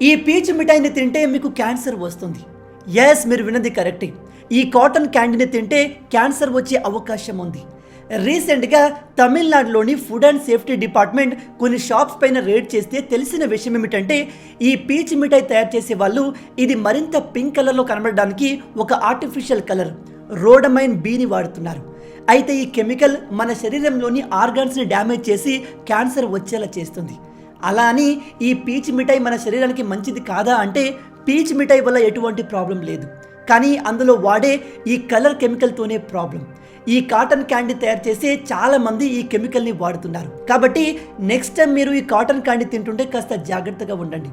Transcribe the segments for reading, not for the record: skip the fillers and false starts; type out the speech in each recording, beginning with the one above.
ఈ పీచు మిఠాయిని తింటే మీకు క్యాన్సర్ వస్తుంది. ఎస్, మీరు విన్నది కరెక్టే. ఈ కాటన్ క్యాండీని తింటే క్యాన్సర్ వచ్చే అవకాశం ఉంది. రీసెంట్గా తమిళనాడులోని ఫుడ్ అండ్ సేఫ్టీ డిపార్ట్మెంట్ కొన్ని షాప్స్ పైన రేడ్ చేస్తే తెలిసిన విషయం ఏమిటంటే ఈ పీచు మిఠాయి తయారు చేసే వాళ్ళు ఇది మరింత పింక్ కలర్లో కనబడడానికి ఒక ఆర్టిఫిషియల్ కలర్ రోడమైన్ బీని వాడుతున్నారు. అయితే ఈ కెమికల్ మన శరీరంలోని ఆర్గాన్స్ని డ్యామేజ్ చేసి క్యాన్సర్ వచ్చేలా చేస్తుంది. అలా అని ఈ పీచు మిఠాయి మన శరీరానికి మంచిది కాదా అంటే పీచు మిఠాయి వల్ల ఎటువంటి ప్రాబ్లం లేదు, కానీ అందులో వాడే ఈ కలర్ కెమికల్తోనే ప్రాబ్లం. ఈ కాటన్ క్యాండీ తయారు చేసే చాలా మంది ఈ కెమికల్ని వాడుతున్నారు. కాబట్టి నెక్స్ట్ టైం మీరు ఈ కాటన్ క్యాండీ తింటుంటే కాస్త జాగ్రత్తగా ఉండండి.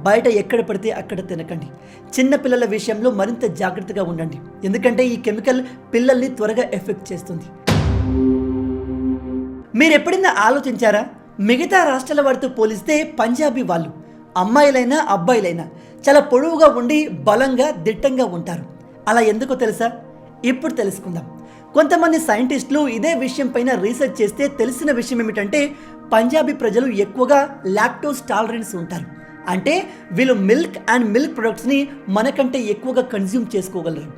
బయట ఎక్కడ పడితే అక్కడ తినకండి. చిన్న పిల్లల విషయంలో మరింత జాగ్రత్తగా ఉండండి, ఎందుకంటే ఈ కెమికల్ పిల్లల్ని త్వరగా ఎఫెక్ట్ చేస్తుంది. మీరు ఎప్పుడైనా ఆలోచించారా, మిగతా రాష్ట్రాల వారితో పోలిస్తే పంజాబీ వాళ్ళు అమ్మాయిలైనా అబ్బాయిలైనా చాలా పొడవుగా ఉండి బలంగా దిట్టంగా ఉంటారు. అలా ఎందుకో తెలుసా? ఇప్పుడు తెలుసుకుందాం. కొంతమంది సైంటిస్టులు ఇదే విషయం పైన రీసెర్చ్ చేస్తే తెలిసిన విషయం ఏమిటంటే పంజాబీ ప్రజలు ఎక్కువగా లాక్టోస్ టాలరెన్స్ ఉంటారు. అంటే వీళ్ళు మిల్క్ అండ్ మిల్క్ ప్రొడక్ట్స్ని మనకంటే ఎక్కువగా కన్జ్యూమ్ చేసుకోగలరు.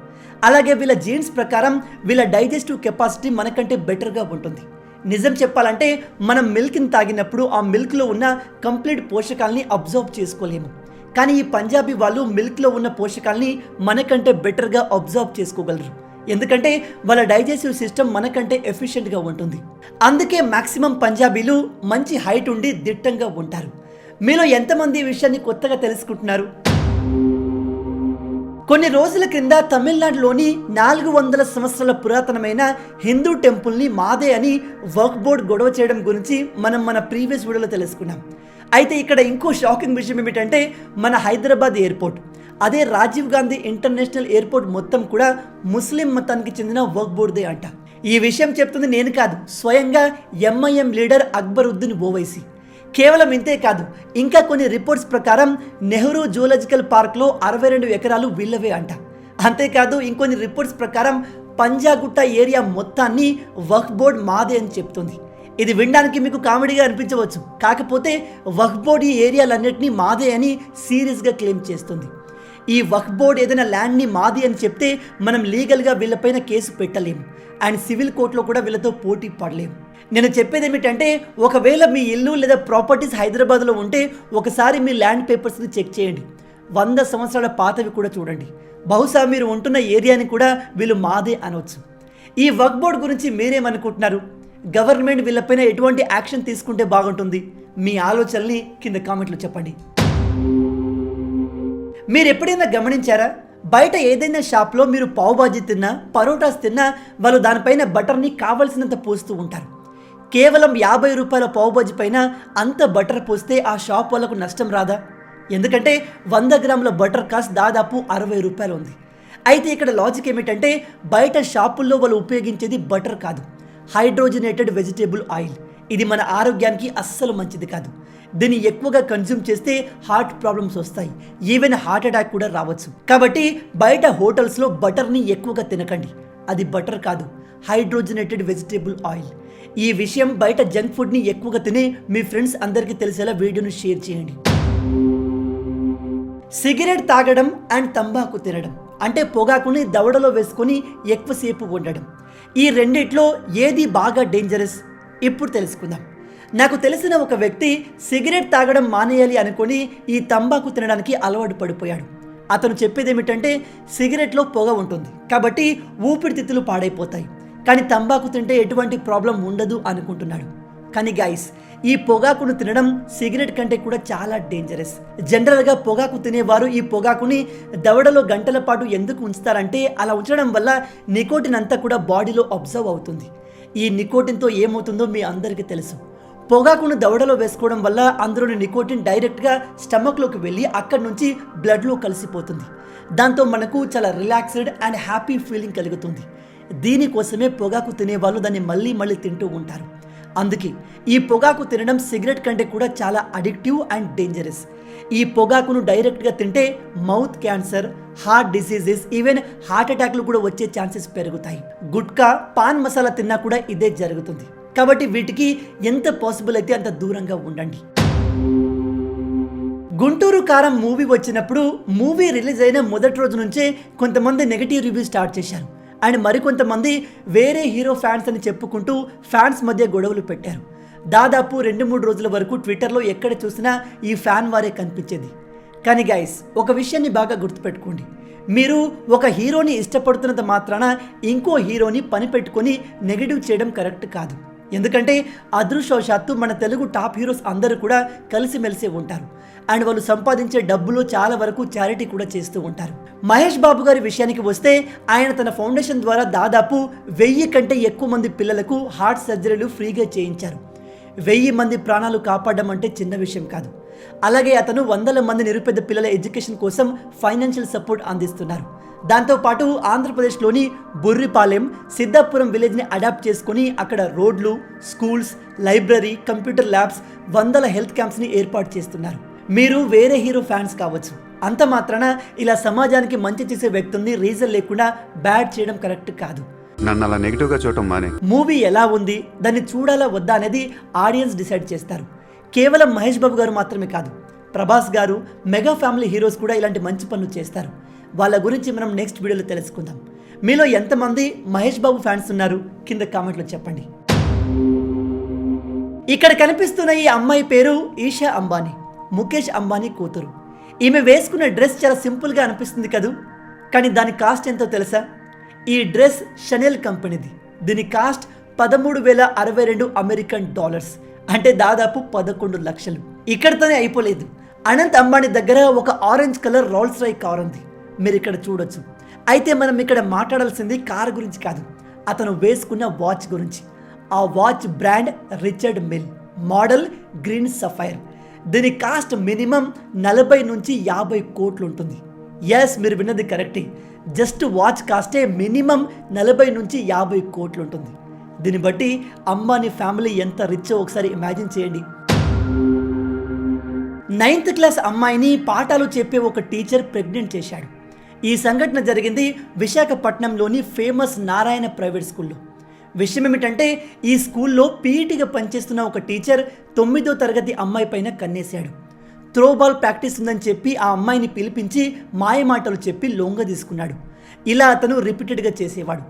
అలాగే వీళ్ళ జీన్స్ ప్రకారం వీళ్ళ డైజెస్టివ్ కెపాసిటీ మనకంటే బెటర్గా ఉంటుంది. నిజం చెప్పాలంటే మనం మిల్క్ని తాగినప్పుడు ఆ మిల్క్లో ఉన్న కంప్లీట్ పోషకాలని అబ్జర్వ్ చేసుకోలేము, కానీ ఈ పంజాబీ వాళ్ళు మిల్క్లో ఉన్న పోషకాలని మనకంటే బెటర్గా అబ్జర్వ్ చేసుకోగలరు. ఎందుకంటే వాళ్ళ డైజెస్టివ్ సిస్టమ్ మనకంటే ఎఫిషియెంట్గా ఉంటుంది. అందుకే మ్యాక్సిమం పంజాబీలు మంచి హైట్ ఉండి దిట్టంగా ఉంటారు. మీలో ఎంతమంది ఈ విషయాన్ని కొత్తగా తెలుసుకుంటున్నారు? కొన్ని రోజుల క్రింద తమిళనాడులోని 400 సంవత్సరాల పురాతనమైన హిందూ టెంపుల్ని మాదే అని వర్క్ బోర్డ్ గొడవ చేయడం గురించి మనం మన ప్రీవియస్ వీడియోలో తెలుసుకున్నాం. అయితే ఇక్కడ ఇంకో షాకింగ్ విషయం ఏమిటంటే మన హైదరాబాద్ ఎయిర్పోర్ట్, అదే రాజీవ్ గాంధీ ఇంటర్నేషనల్ ఎయిర్పోర్ట్ మొత్తం కూడా ముస్లిం మతానికి చెందిన వర్క్ బోర్డ్దే అంట. ఈ విషయం చెప్తుంది నేను కాదు, స్వయంగా ఎంఐఎం లీడర్ అక్బరుద్దీన్ ఓవైసీ. కేవలం ఇంతే కాదు, ఇంకా కొన్ని రిపోర్ట్స్ ప్రకారం నెహ్రూ జూలాజికల్ పార్క్లో 62 ఎకరాలు వీళ్ళవే అంట. అంతేకాదు ఇంకొన్ని రిపోర్ట్స్ ప్రకారం పంజాగుట్ట ఏరియా మొత్తాన్ని వక్ఫ్ బోర్డ్ మాదే అని చెప్తుంది. ఇది వినడానికి మీకు కామెడీగా అనిపించవచ్చు, కాకపోతే వక్ఫ్ బోర్డ్ ఈ ఏరియాలన్నింటినీ మాదే అని సీరియస్గా క్లెయిమ్ చేస్తుంది. ఈ వక్ఫ్ బోర్డ్ ఏదైనా ల్యాండ్ని మాది అని చెప్తే మనం లీగల్గా వీళ్ళపైన కేసు పెట్టలేము అండ్ సివిల్ కోర్టులో కూడా వీళ్ళతో పోటీ పడలేము. నేను చెప్పేది ఏమిటంటే ఒకవేళ మీ ఇల్లు లేదా ప్రాపర్టీస్ హైదరాబాద్లో ఉంటే ఒకసారి మీ ల్యాండ్ పేపర్స్ని చెక్ చేయండి. 100 సంవత్సరాల పాతవి కూడా చూడండి. బహుశా మీరు ఉంటున్న ఏరియాని కూడా వీళ్ళు మాదే అనవచ్చు. ఈ వక్ఫ్ బోర్డ్ గురించి మీరేమనుకుంటున్నారు? గవర్నమెంట్ వీళ్ళపైన ఎటువంటి యాక్షన్ తీసుకుంటే బాగుంటుంది? మీ ఆలోచనల్ని కింద కామెంట్లో చెప్పండి. మీరు ఎప్పుడైనా గమనించారా, బయట ఏదైనా షాప్లో మీరు పావు బాజీ తిన్నా పరోటాస్ తిన్నా వాళ్ళు దానిపైన బటర్ని కావలసినంత పోస్తూ ఉంటారు. కేవలం 50 రూపాయల పావు బాజీ పైన అంత బటర్ పోస్తే ఆ షాప్ వాళ్ళకు నష్టం రాదా? ఎందుకంటే 100 గ్రాముల బటర్ కాస్ట్ దాదాపు 60 రూపాయలు ఉంది. అయితే ఇక్కడ లాజిక్ ఏమిటంటే బయట షాపుల్లో వాళ్ళు ఉపయోగించేది బటర్ కాదు, హైడ్రోజనేటెడ్ వెజిటేబుల్ ఆయిల్. ఇది మన ఆరోగ్యానికి అస్సలు మంచిది కాదు. దీన్ని ఎక్కువగా కన్జ్యూమ్ చేస్తే హార్ట్ ప్రాబ్లమ్స్ వస్తాయి, ఈవెన్ హార్ట్ అటాక్ కూడా రావచ్చు. కాబట్టి బయట హోటల్స్లో బటర్ని ఎక్కువగా తినకండి, అది బటర్ కాదు, హైడ్రోజనేటెడ్ వెజిటేబుల్ ఆయిల్. ఈ విషయం బయట జంక్ ఫుడ్ని ఎక్కువగా తినే మీ ఫ్రెండ్స్ అందరికీ తెలిసేలా వీడియోను షేర్ చేయండి. సిగరెట్ తాగడం అండ్ తంబాకు తినడం, అంటే పొగాకుని దవడలో వేసుకొని ఎక్కువసేపు ఉండడం, ఈ రెండిట్లో ఏది బాగా డేంజరస్? ఇప్పుడు తెలుసుకుందాం. నాకు తెలిసిన ఒక వ్యక్తి సిగరెట్ తాగడం మానేయాలి అనుకొని ఈ తంబాకు తినడానికి అలవాటు పడిపోయాడు. అతను చెప్పేది ఏమిటంటే సిగరెట్లో పొగ ఉంటుంది కాబట్టి ఊపిరితిత్తులు పాడైపోతాయి, కానీ తంబాకు తింటే ఎటువంటి ప్రాబ్లం ఉండదు అనుకుంటున్నాడు. కానీ గైస్, ఈ పొగాకును తినడం సిగరెట్ కంటే కూడా చాలా డేంజరస్. జనరల్గా పొగాకు తినేవారు ఈ పొగాకుని దవడలో గంటల పాటు ఎందుకు ఉంచుతారంటే అలా ఉంచడం వల్ల నికోటిన్ అంతా కూడా బాడీలో అబ్జర్వ్ అవుతుంది. ఈ నికోటిన్తో ఏమవుతుందో మీ అందరికీ తెలుసు. పొగాకును దవడలో వేసుకోవడం వల్ల అందులోని నికోటిన్ డైరెక్ట్గా స్టమక్లోకి వెళ్ళి అక్కడి నుంచి బ్లడ్లో కలిసిపోతుంది. దాంతో మనకు చాలా రిలాక్స్డ్ అండ్ హ్యాపీ ఫీలింగ్ కలుగుతుంది. దీనికోసమే పొగాకు తినేవాళ్ళు దాన్ని మళ్ళీ మళ్ళీ తింటూ ఉంటారు. అందుకే ఈ పొగాకు తినడం సిగరెట్ కంటే కూడా చాలా అడిక్టివ్ అండ్ డేంజరస్. ఈ పొగాకును డైరెక్ట్గా తింటే mouth cancer, heart diseases, even heart అటాక్లు కూడా వచ్చే ఛాన్సెస్ పెరుగుతాయి. గుట్కా, పాన్ మసాలా తిన్నా కూడా ఇదే జరుగుతుంది. కాబట్టి వీటికి ఎంత పాసిబుల్ అయితే అంత దూరంగా ఉండండి. గుంటూరు కారం మూవీ వచ్చినప్పుడు మూవీ రిలీజ్ అయిన మొదటి రోజు నుంచే కొంతమంది నెగిటివ్ రివ్యూ స్టార్ట్ చేశారు అండ్ మరికొంతమంది వేరే హీరో ఫ్యాన్స్ అని చెప్పుకుంటూ ఫ్యాన్స్ మధ్య గొడవలు పెట్టారు. దాదాపు 2-3 రోజుల వరకు ట్విట్టర్లో ఎక్కడ చూసినా ఈ ఫ్యాన్ వారే కనిపించేది. కానీ గైస్, ఒక విషయాన్ని బాగా గుర్తుపెట్టుకోండి. మీరు ఒక హీరోని ఇష్టపడుతున్నంత మాత్రాన ఇంకో హీరోని పని పెట్టుకొని నెగిటివ్ చేయడం కరెక్ట్ కాదు. ఎందుకంటే అదృష్టవశాత్తు మన తెలుగు టాప్ హీరోస్ అందరూ కూడా కలిసిమెలిసి ఉంటారు అండ్ వాళ్ళు సంపాదించే డబ్బులో చాలా వరకు చారిటీ కూడా చేస్తూ ఉంటారు. మహేష్ బాబు గారి విషయానికి వస్తే ఆయన తన ఫౌండేషన్ ద్వారా దాదాపు 1000 కంటే ఎక్కువ మంది పిల్లలకు హార్ట్ సర్జరీలు ఫ్రీగా చేయించారు. 1000 మంది ప్రాణాలు కాపాడడం అంటే చిన్న విషయం కాదు. అలాగే అతను 100 మంది నిరుపేద పిల్లల ఎడ్యుకేషన్ కోసం ఫైనాన్షియల్ సపోర్ట్ అందిస్తున్నారు. దాంతోపాటు ఆంధ్రప్రదేశ్లోని బుర్రిపాలెం, సిద్ధాపురం విలేజ్ని అడాప్ట్ చేసుకుని అక్కడ రోడ్లు, schools, library, computer labs, 100 health క్యాంప్స్ని ఏర్పాటు చేస్తున్నారు. మీరు వేరే హీరో ఫ్యాన్స్ కావచ్చు, అంత మాత్రాన ఇలా సమాజానికి మంచి చేసే వ్యక్తుల్ని రీజన్ లేకుండా బ్యాడ్ చేయడం కరెక్ట్ కాదు. నన్ను అలా నెగిటివ్గా చూడటం మానే. మూవీ ఎలా ఉంది, దాన్ని చూడాలా వద్దా అనేది ఆడియన్స్ డిసైడ్ చేస్తారు. కేవలం మహేష్ బాబు గారు మాత్రమే కాదు, ప్రభాస్ గారు, మెగా ఫ్యామిలీ హీరోస్ కూడా ఇలాంటి మంచి పనులు చేస్తారు. వాళ్ళ గురించి మనం నెక్స్ట్ వీడియోలో తెలుసుకుందాం. మీలో ఎంతమంది మహేష్ బాబు ఫ్యాన్స్ ఉన్నారు కింద కామెంట్లో చెప్పండి. ఇక్కడ కనిపిస్తున్న ఈ అమ్మాయి పేరు ఈషా అంబానీ, ముఖేష్ అంబానీ కూతురు. ఈమె వేసుకున్న డ్రెస్ చాలా సింపుల్గా అనిపిస్తుంది కదూ, కానీ దాని కాస్ట్ ఎంతో తెలుసా? ఈ డ్రెస్ షనెల్ కంపెనీది. దీని కాస్ట్ $13,062 అమెరికన్ డాలర్స్, అంటే దాదాపు 11 లక్షలు. ఇక్కడితోనే అయిపోలేదు. అనంత్ అంబానీ దగ్గర ఒక orange colour Rolls Royce car ఉంది, మీరు ఇక్కడ చూడొచ్చు. అయితే మనం ఇక్కడ మాట్లాడాల్సింది కార్ గురించి కాదు, అతను వేసుకున్న వాచ్ గురించి. ఆ watch brand Richard Mille, model green sapphire. దీని కాస్ట్ మినిమం 40 నుంచి 50 కోట్లు ఉంటుంది. ఎస్, మీరు విన్నది కరెక్టే. జస్ట్ వాచ్ కాస్టే మినిమం 40 నుంచి 50 కోట్లు ఉంటుంది. దీన్ని బట్టి అంబానీ ఫ్యామిలీ ఎంత రిచ్చో ఒకసారి ఇమాజిన్ చేయండి. 9th క్లాస్ అమ్మాయిని పాఠాలు చెప్పే ఒక టీచర్ ప్రెగ్నెంట్ చేశాడు. ఈ సంఘటన జరిగింది విశాఖపట్నంలోని ఫేమస్ నారాయణ ప్రైవేట్ స్కూల్లో. విషయం ఏమిటంటే, ఈ స్కూల్లో పీఈటీగా పనిచేస్తున్న ఒక టీచర్ 9వ తరగతి అమ్మాయి పైన కన్నేశాడు. త్రోబాల్ ప్రాక్టీస్ ఉందని చెప్పి ఆ అమ్మాయిని పిలిపించి మాయమాటలు చెప్పి లొంగ తీసుకున్నాడు. ఇలా అతను రిపీటెడ్గా చేసేవాడు.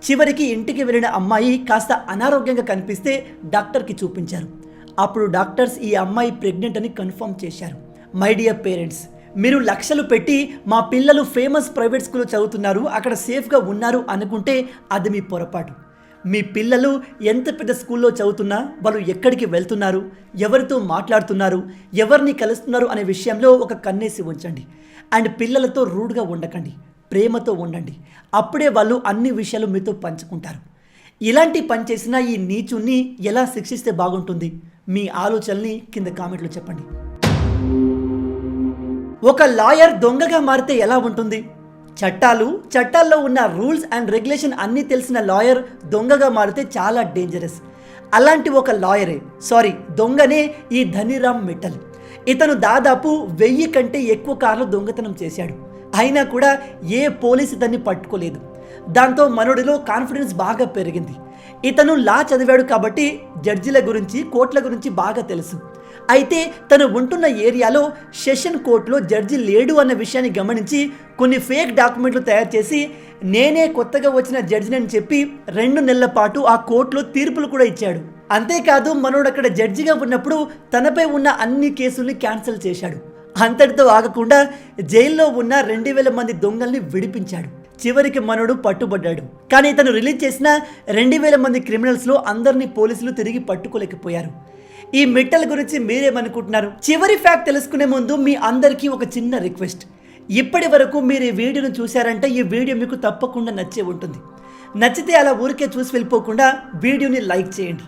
చివరికి ఇంటికి వెళ్ళిన అమ్మాయి కాస్త అనారోగ్యంగా కనిపిస్తే డాక్టర్కి చూపించారు. అప్పుడు డాక్టర్స్ ఈ అమ్మాయి ప్రెగ్నెంట్ అని కన్ఫర్మ్ చేశారు. మై డియర్ పేరెంట్స్, మీరు లక్షలు పెట్టి మా పిల్లలు ఫేమస్ ప్రైవేట్ స్కూల్లో చదువుతున్నారు, అక్కడ సేఫ్గా ఉన్నారు అనుకుంటే అది మీ పొరపాటు. మీ పిల్లలు ఎంత పెద్ద స్కూల్లో చదువుతున్నా వాళ్ళు ఎక్కడికి వెళ్తున్నారు, ఎవరితో మాట్లాడుతున్నారు, ఎవరిని కలుస్తున్నారు అనే విషయంలో ఒక కన్నేసి ఉంచండి. అండ్ పిల్లలతో రూడ్గా ఉండకండి, ప్రేమతో ఉండండి. అప్పుడే వాళ్ళు అన్ని విషయాలు మీతో పంచుకుంటారు. ఇలాంటి పని చేసిన ఈ నీచుని ఎలా శిక్షిస్తే బాగుంటుంది? మీ ఆలోచనల్ని కింద కామెంట్లో చెప్పండి. ఒక లాయర్ దొంగగా మారితే ఎలా ఉంటుంది? చట్టాల్లో ఉన్న రూల్స్ అండ్ రెగ్యులేషన్ అన్నీ తెలిసిన లాయర్ దొంగగా మారితే చాలా డేంజరస్. అలాంటి ఒక దొంగనే ఈ ధనీరామ్ మిట్టల్. ఇతను దాదాపు 1000 కంటే ఎక్కువ కార్లు దొంగతనం చేశాడు. అయినా కూడా ఏ పోలీసు ఇతన్ని పట్టుకోలేదు. దాంతో మనోడిలో కాన్ఫిడెన్స్ బాగా పెరిగింది. ఇతను లా చదివాడు కాబట్టి జడ్జిల గురించి, కోర్టుల గురించి బాగా తెలుసు. అయితే తను ఉంటున్న ఏరియాలో సెషన్ కోర్టులో జడ్జి లేడు అన్న విషయాన్ని గమనించి కొన్ని ఫేక్ డాక్యుమెంట్లు తయారు చేసి నేనే కొత్తగా వచ్చిన జడ్జిని అని చెప్పి 2 నెలల పాటు ఆ కోర్టులో తీర్పులు కూడా ఇచ్చాడు. అంతేకాదు, మనోడు అక్కడ జడ్జిగా ఉన్నప్పుడు తనపై ఉన్న అన్ని కేసుల్ని క్యాన్సిల్ చేశాడు. అంతటితో ఆగకుండా జైల్లో ఉన్న 2000 మంది దొంగల్ని విడిపించాడు. చివరికి మనోడు పట్టుబడ్డాడు. కానీ తను రిలీజ్ చేసిన 2000 మంది క్రిమినల్స్లో అందరినీ పోలీసులు తిరిగి పట్టుకోలేకపోయారు. ఈ మిట్టల్ గురించి మీరేమనుకుంటున్నారు? చివరి ఫ్యాక్ట్ తెలుసుకునే ముందు మీ అందరికీ ఒక చిన్న రిక్వెస్ట్. ఇప్పటి వరకు మీరు ఈ వీడియోను చూశారంటే ఈ వీడియో మీకు తప్పకుండా నచ్చే ఉంటుంది. నచ్చితే అలా ఊరికే చూసి వెళ్ళిపోకుండా వీడియోని లైక్ చేయండి.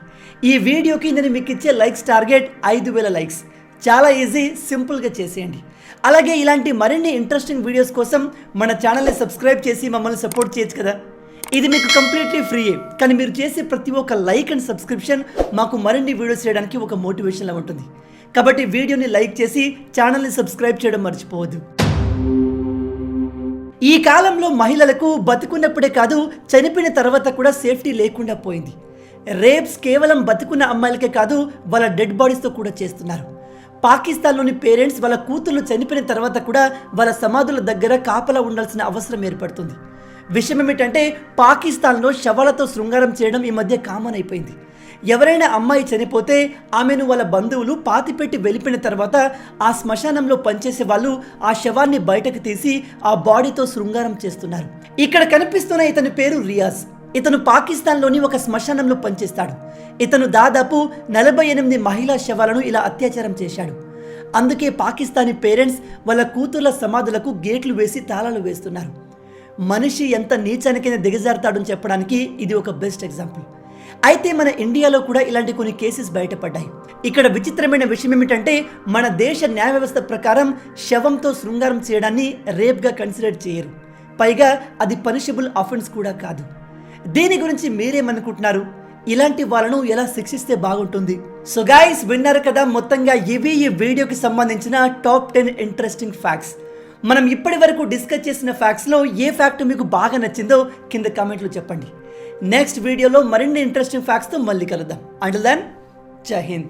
ఈ వీడియోకి నేను మీకు ఇచ్చే లైక్స్ టార్గెట్ 5000 లైక్స్. చాలా ఈజీ, సింపుల్గా చేసేయండి. అలాగే ఇలాంటి మరిన్ని ఇంట్రెస్టింగ్ వీడియోస్ కోసం మన ఛానల్ని సబ్స్క్రైబ్ చేసి మమ్మల్ని సపోర్ట్ చేయొచ్చు కదా. ఇది మీకు కంప్లీట్లీ ఫ్రీయే, కానీ మీరు చేసే ప్రతి ఒక్క లైక్ అండ్ సబ్స్క్రిప్షన్ మాకు మరిన్ని వీడియోస్ చేయడానికి ఒక మోటివేషన్లా ఉంటుంది. కాబట్టి వీడియోని లైక్ చేసి ఛానల్ని సబ్స్క్రైబ్ చేయడం మర్చిపోవద్దు. ఈ కాలంలో మహిళలకు బతుకున్నప్పుడే కాదు, చనిపోయిన తర్వాత కూడా సేఫ్టీ లేకుండా పోయింది. రేప్స్ కేవలం బతుకున్న అమ్మాయిలకే కాదు, వాళ్ళ డెడ్ బాడీస్తో కూడా చేస్తున్నారు. పాకిస్తాన్లోని పేరెంట్స్ వాళ్ళ కూతుర్లు చనిపోయిన తర్వాత కూడా వాళ్ళ సమాధుల దగ్గర కాపలా ఉండాల్సిన అవసరం ఏర్పడుతుంది. విషయం ఏమిటంటే పాకిస్తాన్లో శవాలతో శృంగారం చేయడం ఈ మధ్య కామన్ అయిపోయింది. ఎవరైనా అమ్మాయి చనిపోతే ఆమెను వాళ్ళ బంధువులు పాతిపెట్టి వెళ్ళిపోయిన తర్వాత ఆ శ్మశానంలో పనిచేసే వాళ్ళు ఆ శవాన్ని బయటకు తీసి ఆ బాడీతో శృంగారం చేస్తున్నారు. ఇక్కడ కనిపిస్తున్న ఇతని పేరు రియాజ్. ఇతను పాకిస్తాన్లోని ఒక శ్మశానంలో పనిచేస్తాడు. ఇతను దాదాపు 48 మహిళా శవాలను ఇలా అత్యాచారం చేశాడు. అందుకే పాకిస్తానీ పేరెంట్స్ వాళ్ళ కూతుర్ల సమాధులకు గేట్లు వేసి తాళాలు వేస్తున్నారు. మనిషి ఎంత నీచానికైనా దిగజారుతాడని చెప్పడానికి ఇది ఒక బెస్ట్ ఎగ్జాంపుల్. అయితే మన ఇండియాలో కూడా ఇలాంటి కొన్ని కేసెస్ బయటపడ్డాయి. ఇక్కడ విచిత్రమైన విషయం ఏమిటంటే మన దేశ న్యాయ వ్యవస్థ ప్రకారం శవంతో శృంగారం చేయడాన్ని రేప్గా కన్సిడర్ చేయరు. పైగా అది పనిషబుల్ ఆఫెన్స్ కూడా కాదు. దీని గురించి మీరేమనుకుంటున్నారు? ఇలాంటి వాళ్ళను ఎలా శిక్షిస్తే బాగుంటుంది? సో గైస్, విన్నారు కదా, మొత్తంగా ఇవి ఈ వీడియోకి సంబంధించిన టాప్ 10 ఇంట్రెస్టింగ్ ఫ్యాక్ట్స్. మనం ఇప్పటి వరకు డిస్కస్ చేసిన ఫ్యాక్ట్స్లో ఏ ఫ్యాక్ట్ మీకు బాగా నచ్చిందో కింద కామెంట్లో చెప్పండి. నెక్స్ట్ వీడియోలో మరిన్ని ఇంట్రెస్టింగ్ ఫ్యాక్ట్స్తో మళ్ళీ కలుద్దాం. అంటిల్ దెన్, జై హింద్.